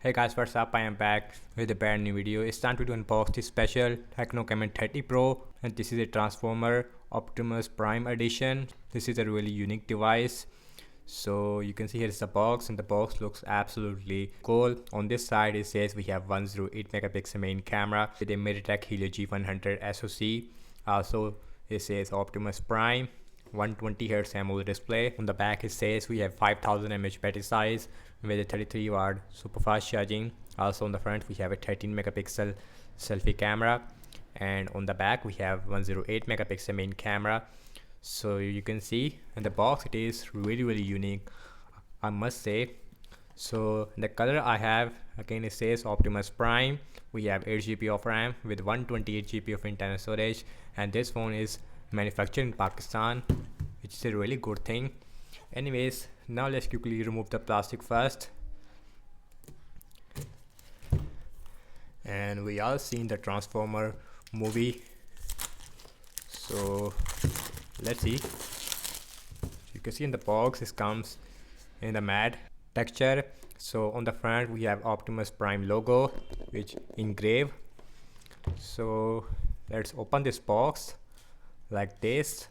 Hey guys, what's up? I am back with a brand new video. It's time to unbox this special Tecno Camon 30 Pro, and this is a Transformer Optimus Prime edition. This is a really unique device. So you can see here's the box, and the box looks absolutely cool. On this side it says we have 108 megapixel main camera with a MediaTek Helio G100 SoC. Also it says Optimus Prime, 120Hz AMOLED display. On the back it says we have 5000 mAh battery size with a 33 watt super fast charging. Also on the front we have a 13 megapixel selfie camera, and on the back we have 108 megapixel main camera. So you can see in the box it is really unique, I must say. So the color I have, again it says Optimus Prime. We have 8 GB of RAM with 128 GB of internal storage, and this phone is manufactured in Pakistan, which is a really good thing. Anyways, now let's quickly remove the plastic first. And we all seen the Transformer movie, so let's see. You can see in the box it comes in the matte texture. So on the front we have Optimus Prime logo which engraved. So let's open this box like this.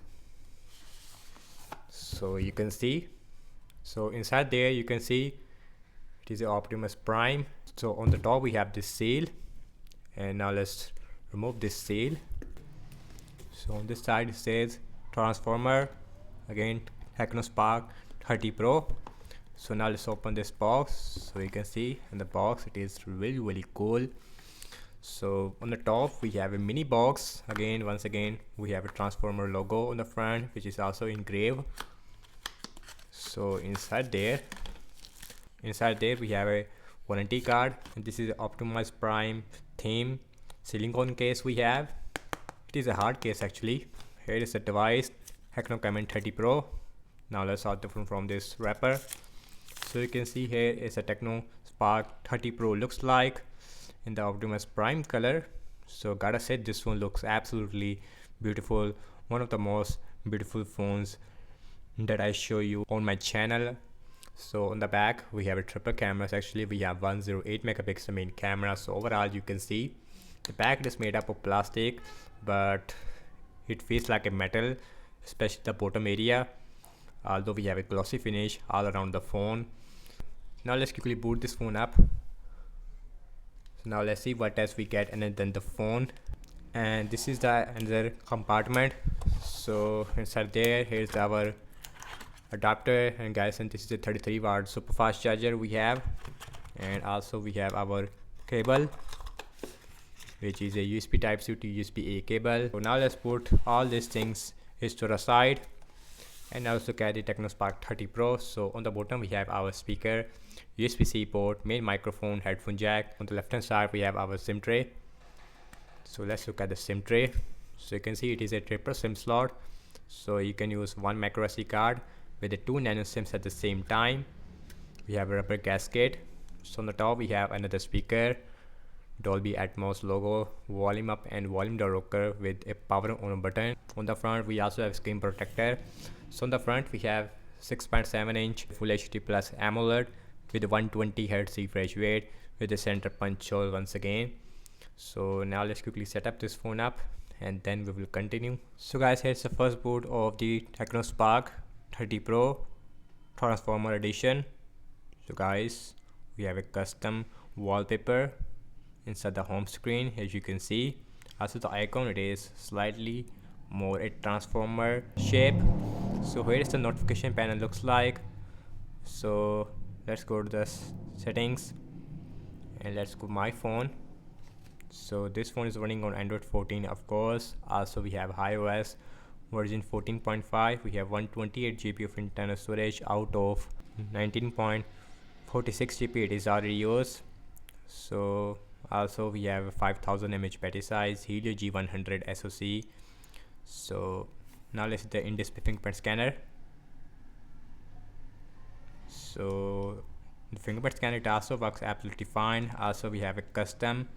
So you can see, so inside there you can see it is a Optimus Prime. So on the top we have this seal, and now let's remove this seal. So on this side it says Transformer, again Tecno Spark 30 Pro. So now let's open this box. So you can see in the box it is really cool. So on the top we have a mini box. Once again we have a Transformer logo on the front which is also engraved. So inside there we have a warranty card, and this is Optimus Prime theme silicone case we have. It is a hard case actually. Here is the device, Tecno Camon 30 Pro. Now let's out the phone from this wrapper. So you can see here is a Tecno Spark 30 Pro looks like in the Optimus Prime color. So gotta say this phone looks absolutely beautiful, one of the most beautiful phones that I show you on my channel. So on the back we have a triple cameras. Actually we have 108 megapixel main camera. So overall you can see the back is made up of plastic, but it feels like a metal, especially the bottom area, although we have a glossy finish all around the phone. Now let's quickly boot this phone up. So now let's see what else we get, and then the phone. And this is the another compartment. So inside there, here's our adapter, and guys, and this is a 33 watt super fast charger we have, and also we have our cable which is a USB type C to USB A cable. So now let's put all these things is to the side, and also carry Tecno Spark 30 Pro. So on the bottom we have our speaker, USB-C port, main microphone, headphone jack. On the left hand side we have our SIM tray. So let's look at the SIM tray. So you can see it is a triple SIM slot, so you can use one micro SD card with the 2 nano SIMs at the same time. We have a rubber gasket. So on the top we have another speaker, Dolby Atmos logo, volume up and volume down rocker with a power on button. On the front we also have screen protector. So on the front we have 6.7 inch Full HD Plus AMOLED with 120Hz refresh rate with the center punch hole once again. So now let's quickly set up this phone up, and then we will continue. So guys, here's the first boot of the Tecno Spark 30 Pro Transformer edition. So guys, we have a custom wallpaper inside the home screen, as you can see. Also the icon, it is slightly more a transformer shape. So here is the notification panel looks like. So let's go to the settings, and let's go my phone. So this phone is running on Android 14, of course. Also we have iOS version 14.5. we have 128 GB of internal storage out of 19.46 GB it is already used. So also we have a 5000 mAh battery size, Helio G100 SoC. So now let's see the in-display fingerprint scanner. So the fingerprint scanner, it also works absolutely fine. Also we have a custom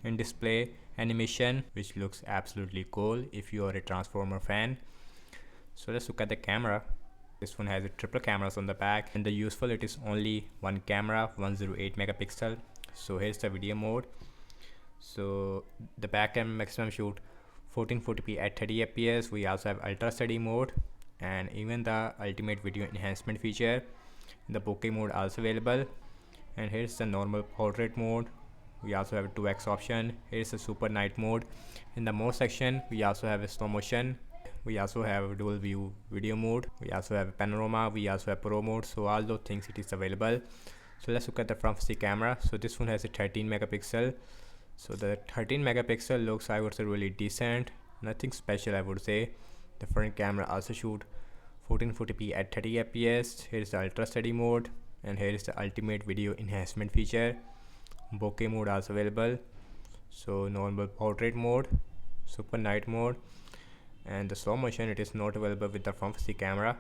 in-display animation which looks absolutely cool if you are a Transformer fan. So let's look at the camera. This one has a triple cameras on the back, and the useful it is only one camera, 108 megapixel. So here's the video mode. So the back camera maximum shoot 1440p at 30 fps. We also have ultra steady mode and even the ultimate video enhancement feature. The bokeh mode also available. And here's the normal portrait mode. We also have a 2x option. Here's the super night mode. In the mode section we also have a slow motion. We also have a dual view video mode. We also have a panorama. We also have pro mode. So all those things it is available. So let's look at the front facing camera. So this one has a 13 megapixel. So the 13 megapixel looks, I would say, really decent. Nothing special, I would say. The front camera also shoot 1440p at 30 fps. Here is the ultra steady mode, and here is the ultimate video enhancement feature. Bokeh mode also available. So normal portrait mode, super night mode, and the slow motion it is not available with the front facing camera.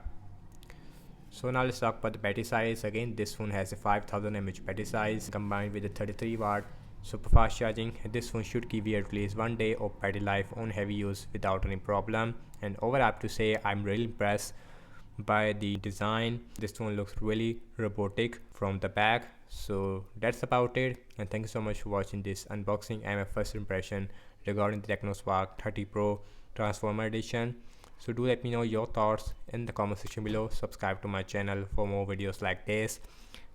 So now let's talk about the battery size. Again, this phone has a 5000 mAh battery size combined with a 33 watt super fast charging. This phone should give you at least 1 day of battery life on heavy use without any problem. And overall, I have to say I'm really impressed by the design. This phone looks really robotic from the back. So that's about it, and thank you so much for watching this unboxing and my first impression regarding the Tecno Spark 30 Pro Transformer Edition. So do let me know your thoughts in the comment section below. Subscribe to my channel for more videos like this,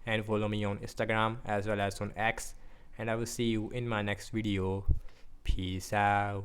and follow me on Instagram as well as on X, and I will see you in my next video. Peace out.